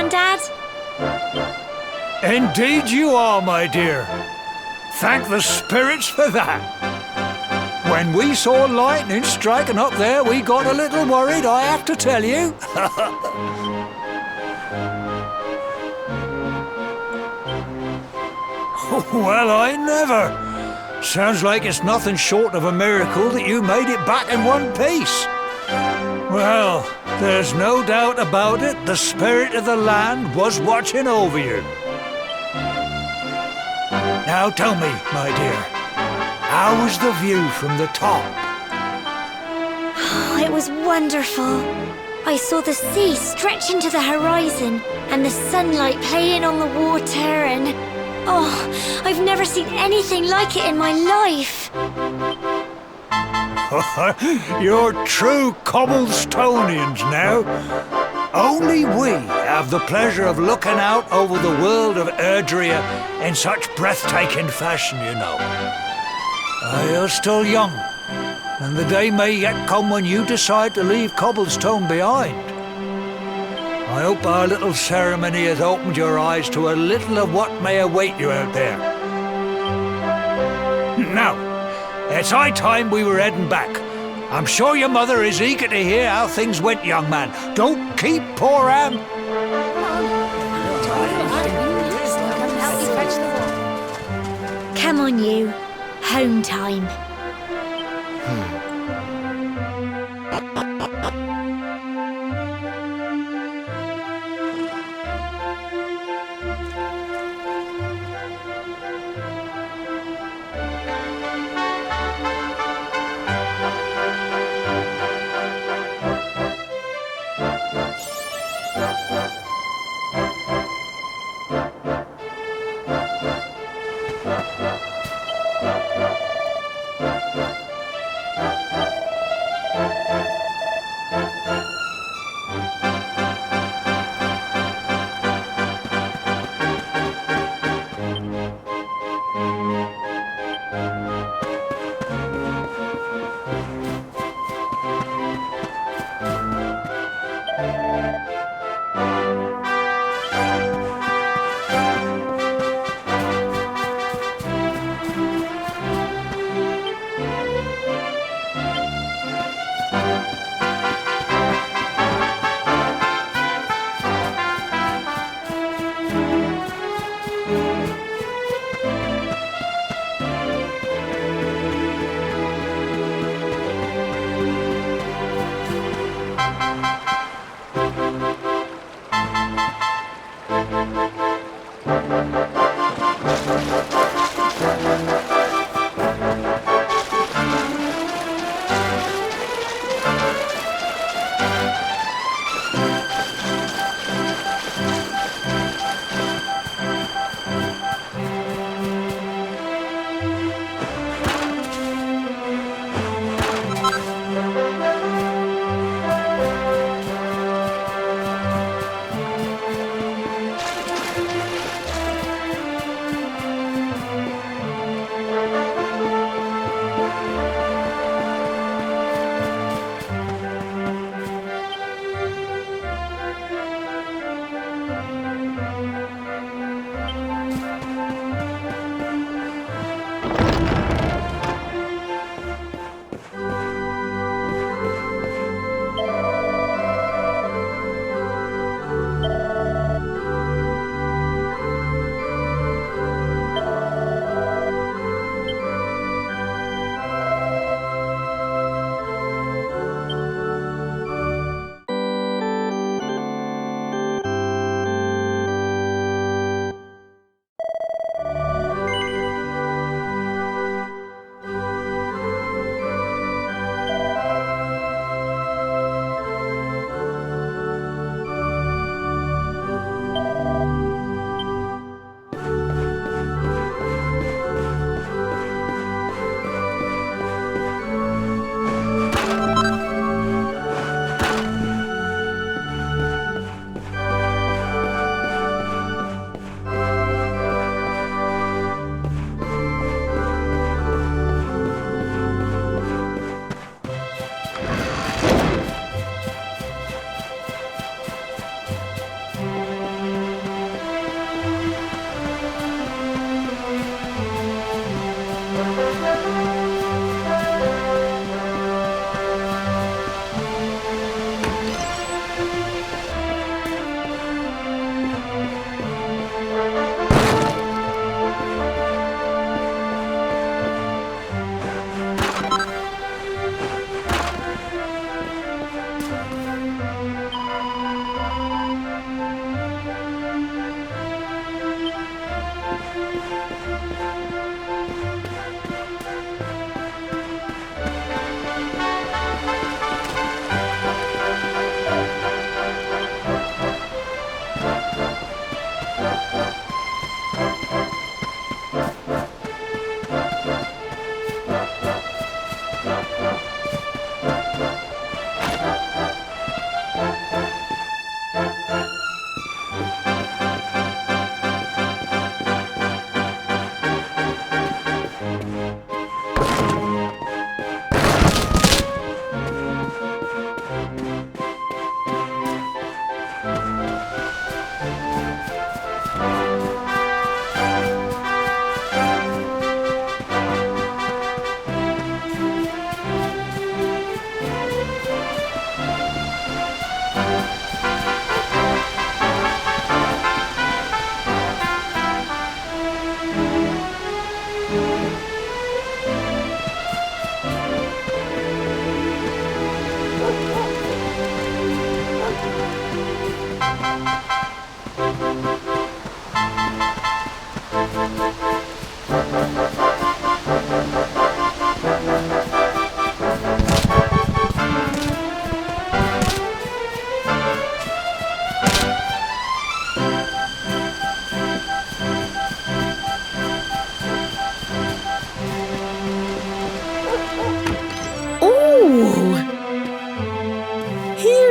Grandad? Indeed you are, my dear. Thank the spirits for that. When we saw lightning striking up there, we got a little worried, I have to tell you. Well, I never. Sounds like it's nothing short of a miracle that you made it back in one piece. Well, there's no doubt about it, the spirit of the land was watching over you. Now tell me, my dear, how was the view from the top? Oh, it was wonderful. I saw the sea stretch into the horizon and the sunlight playing on the water and... Oh, I've never seen anything like it in my life. You're true Cobblestonians now. Only we have the pleasure of looking out over the world of Erdrea in such breathtaking fashion, you know. You're still young, and the day may yet come when you decide to leave Cobblestone behind. I hope our little ceremony has opened your eyes to a little of what may await you out there. Now, it's high time we were heading back. I'm sure your mother is eager to hear how things went, young man. Don't keep poor Anne. Come on, you. Home time.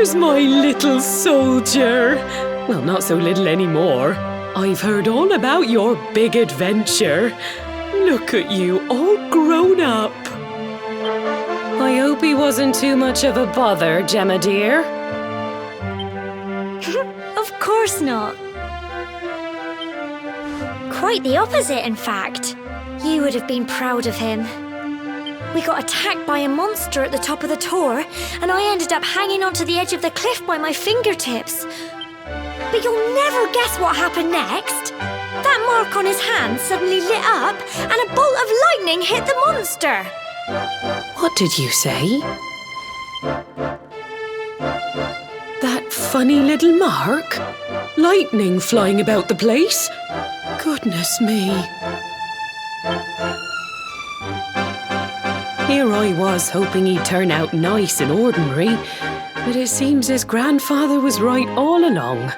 Here's my little soldier. Well, not so little anymore. I've heard all about your big adventure. Look at you, all grown up. I hope he wasn't too much of a bother, Gemma dear. Of course not. Quite the opposite, in fact. You would have been proud of him. We got attacked by a monster at the top of the tower, and I ended up hanging onto the edge of the cliff by my fingertips. But you'll never guess what happened next. That mark on his hand suddenly lit up, and a bolt of lightning hit the monster. What did you say? That funny little mark? Lightning flying about the place? Goodness me. Here I was hoping he'd turn out nice and ordinary, but it seems his grandfather was right all along.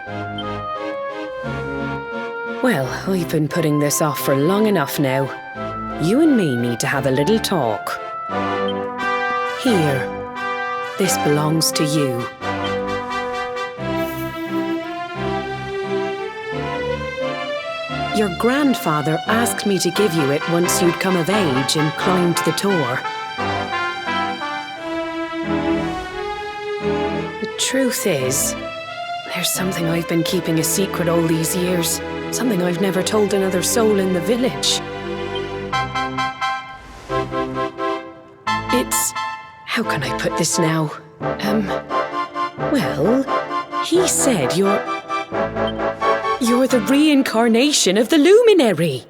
Well, I've been putting this off for long enough now. You and me need to have a little talk. Here, this belongs to you. Your grandfather asked me to give you it once you'd come of age and climbed the tower. The truth is, there's something I've been keeping a secret all these years. Something I've never told another soul in the village. It's... how can I put this now? Well, he said you're the reincarnation of the luminary.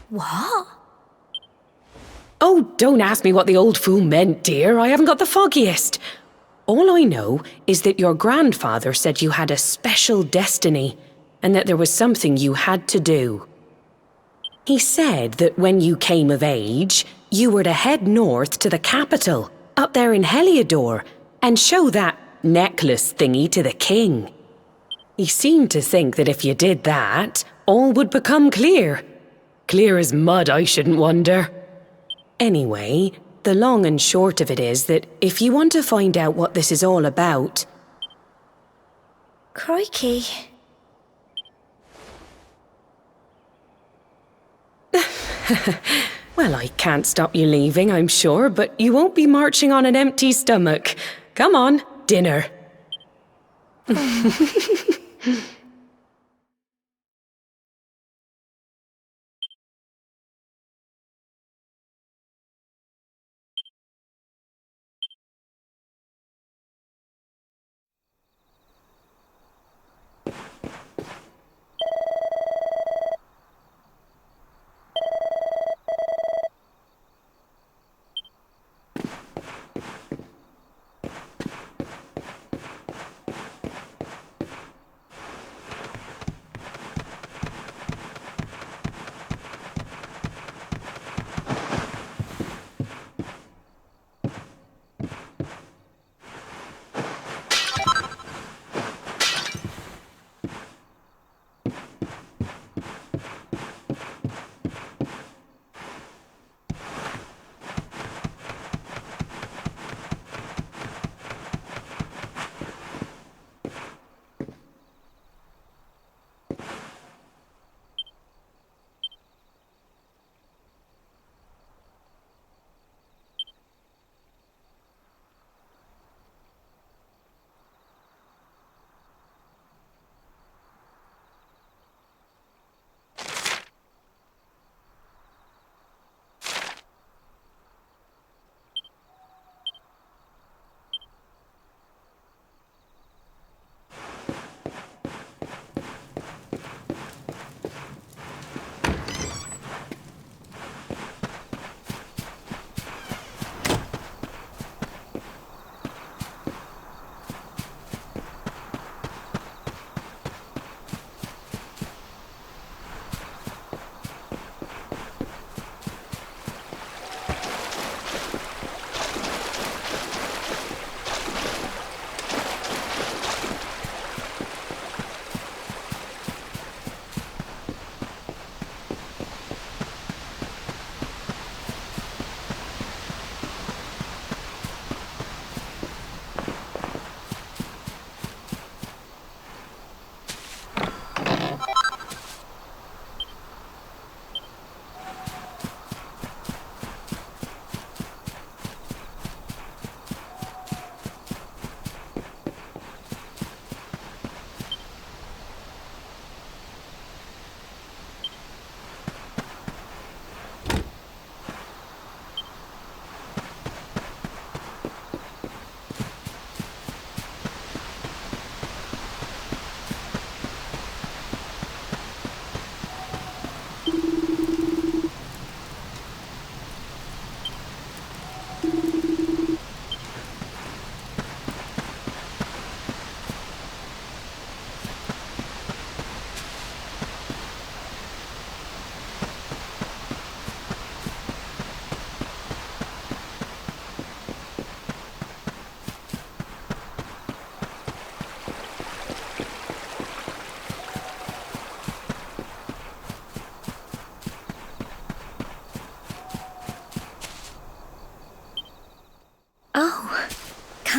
What? Oh, don't ask me what the old fool meant, dear. I haven't got the foggiest. All I know is that your grandfather said you had a special destiny and that there was something you had to do. He said that when you came of age, you were to head north to the capital, up there in Heliodor, and show that necklace thingy to the king. He seemed to think that if you did that, all would become clear. Clear as mud, I shouldn't wonder. Anyway, the long and short of it is that if you want to find out what this is all about... Crikey. Well, I can't stop you leaving, I'm sure, but you won't be marching on an empty stomach. Come on, dinner.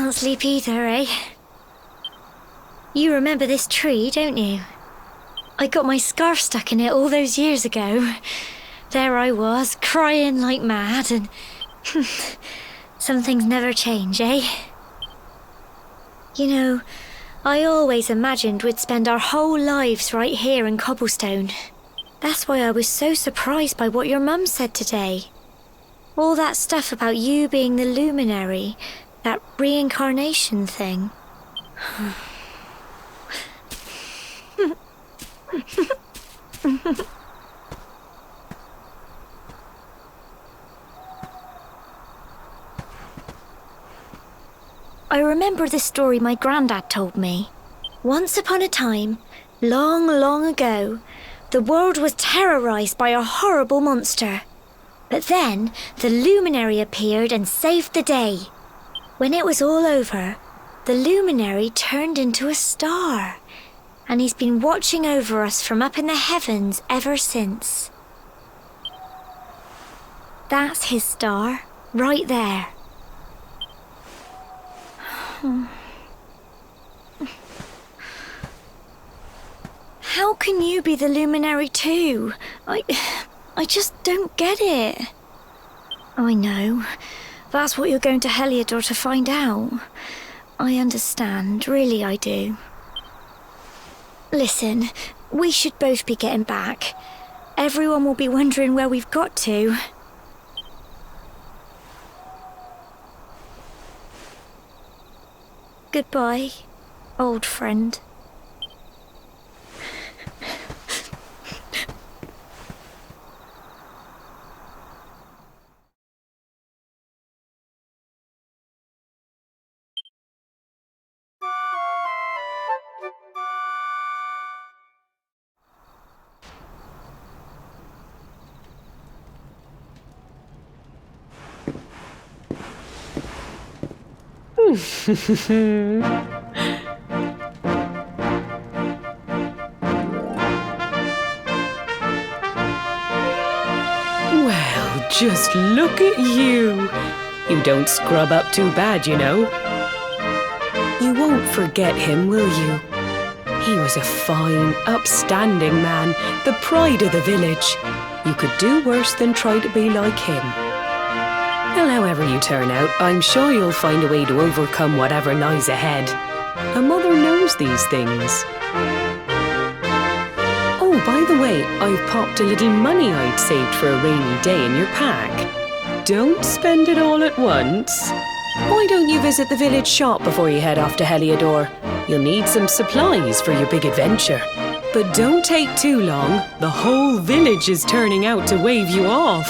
can't sleep either, eh? You remember this tree, don't you? I got my scarf stuck in it all those years ago. There I was, crying like mad, and some things never change, eh? You know, I always imagined we'd spend our whole lives right here in Cobblestone. That's why I was so surprised by what your mum said today. All that stuff about you being the luminary, that reincarnation thing. I remember the story my granddad told me. Once upon a time, long, long ago, the world was terrorized by a horrible monster. But then, the luminary appeared and saved the day. When it was all over, the luminary turned into a star. And he's been watching over us from up in the heavens ever since. That's his star, right there. How can you be the luminary too? I just don't get it. I know. That's what you're going to Heliodor to find out. I understand, really I do. Listen, we should both be getting back. Everyone will be wondering where we've got to. Goodbye, old friend. Well, just look at you. You don't scrub up too bad, you know. You won't forget him, will you? He was a fine, upstanding man, the pride of the village. You could do worse than try to be like him. Well, however you turn out, I'm sure you'll find a way to overcome whatever lies ahead. A mother knows these things. Oh, by the way, I've popped a little money I'd saved for a rainy day in your pack. Don't spend it all at once. Why don't you visit the village shop before you head off to Heliodor? You'll need some supplies for your big adventure. But don't take too long. The whole village is turning out to wave you off.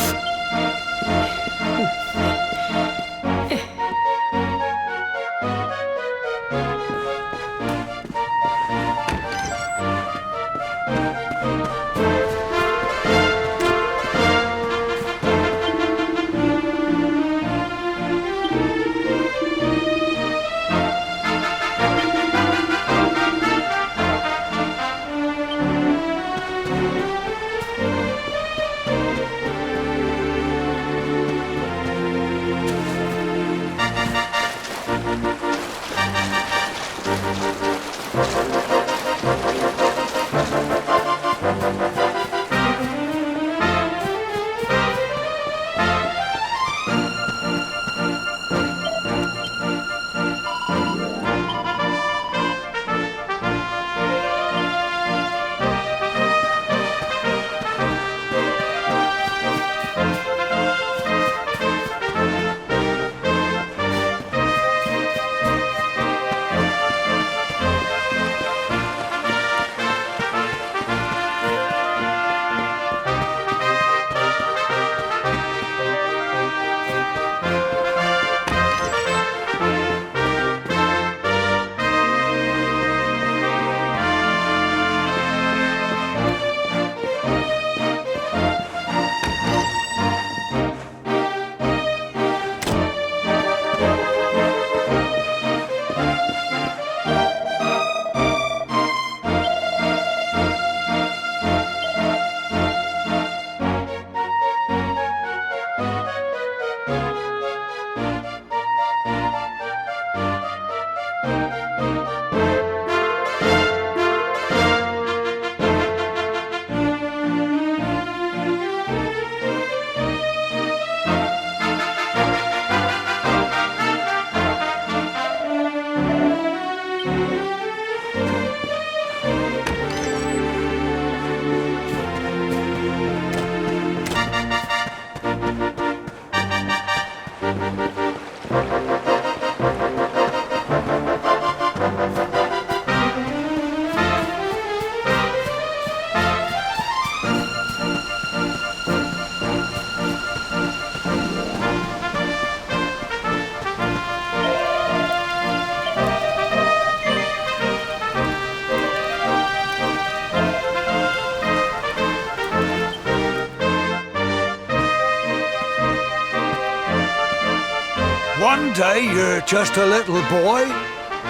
One day you're just a little boy,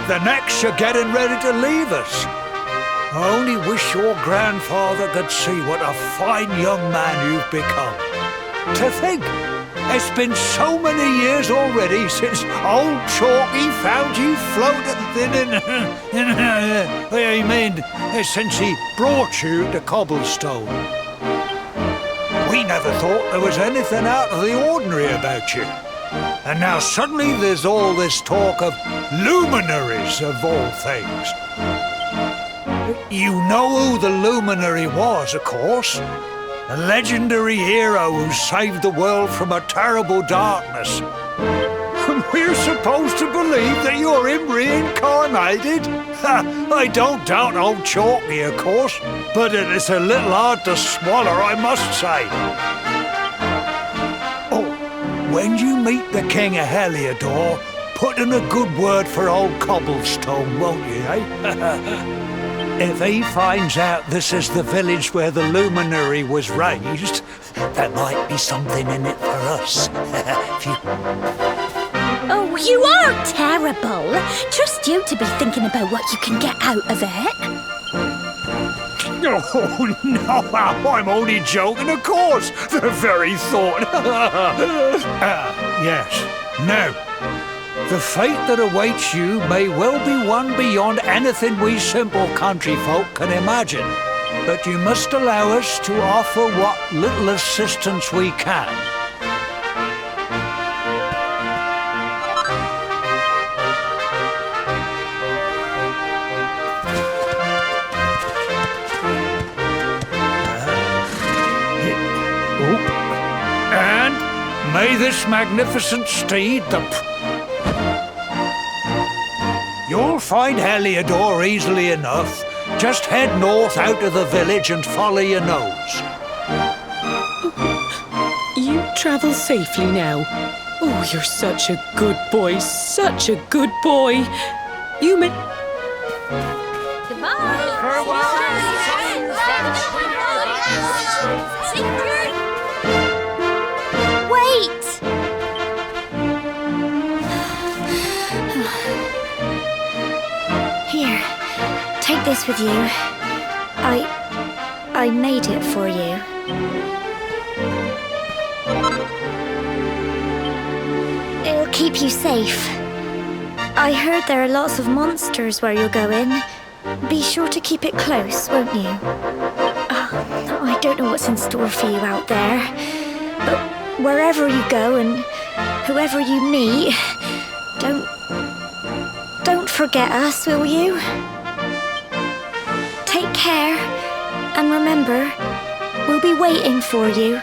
the next you're getting ready to leave us. I only wish your grandfather could see what a fine young man you've become. To think, it's been so many years already since old Chalky found you floating I mean, since he brought you to Cobblestone. We never thought there was anything out of the ordinary about you. And now suddenly there's all this talk of luminaries of all things. You know who the luminary was, of course. A legendary hero who saved the world from a terrible darkness. And we're supposed to believe that you're him reincarnated? I don't doubt old Chalky, of course, but it's a little hard to swallow, I must say. Oh, when you meet the King of Heliodor, put in a good word for old Cobblestone, won't you, eh? If he finds out this is the village where the luminary was raised, there might be something in it for us. Oh, you are terrible. Trust you to be thinking about what you can get out of it. Oh, no, I'm only joking, of course. The very thought. Yes. Now, the fate that awaits you may well be one beyond anything we simple country folk can imagine. But you must allow us to offer what little assistance we can. And may this magnificent steed, You'll find Heliodor easily enough. Just head north out of the village and follow your nose. You travel safely now. Oh, you're such a good boy, such a good boy. You may... Goodbye. Farewell. Wait! Here, take this with you. I made it for you. It'll keep you safe. I heard there are lots of monsters where you're going. Be sure to keep it close, won't you? I don't know what's in store for you out there, but wherever you go and whoever you meet, don't forget us, will you? Take care, and remember, we'll be waiting for you.